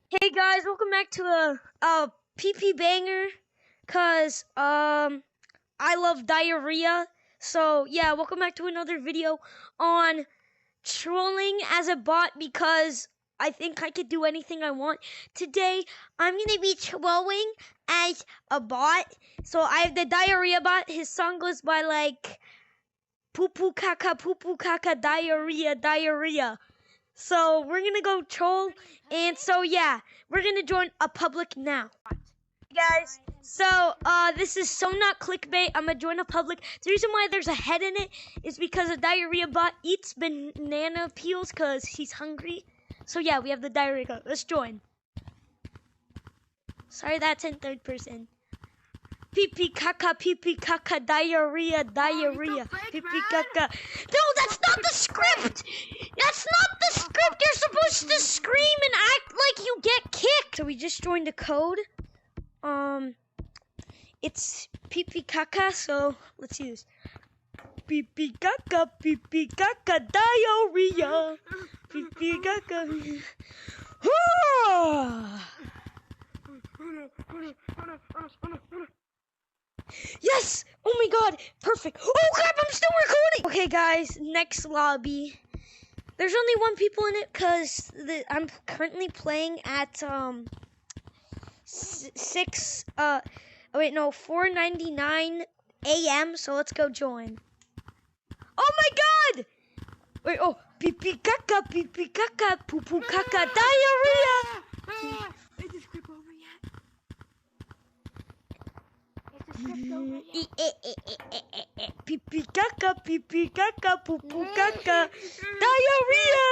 Hey guys, welcome back to a PP banger, cause I love diarrhea. So yeah, welcome back to another video on trolling as a bot because I think I could do anything I want. Today I'm gonna be trolling as a bot. So I have the diarrhea bot. His song goes by like poo poo caca diarrhea diarrhea. So we're gonna go troll, and so yeah, we're gonna join a public now. Guys, so this is so not clickbait. I'm gonna join a public. The reason why there's a head in it is because a diarrhea bot eats banana peels because he's hungry. So yeah, we have the diarrhea bot. Let's join. Sorry, that's in third person. Pee pee caca, diarrhea, diarrhea, pee pee caca. No, that's not the script! That's not the script! You're supposed to scream and act like you get kicked! So we just joined a code. It's pee pee caca, so let's use pee pee caca, diarrhea, pee pee caca. Yes! Oh my god! Perfect! Oh crap, I'm still recording! Okay guys, next lobby. There's only one people in it because I'm currently playing at 4:99 a.m. So let's go join. Oh my god! Wait, oh, pee pee caca, poo poo caca, diarrhea! Is the script over yet? Pee pee caca, poo poo caca, diarrhea!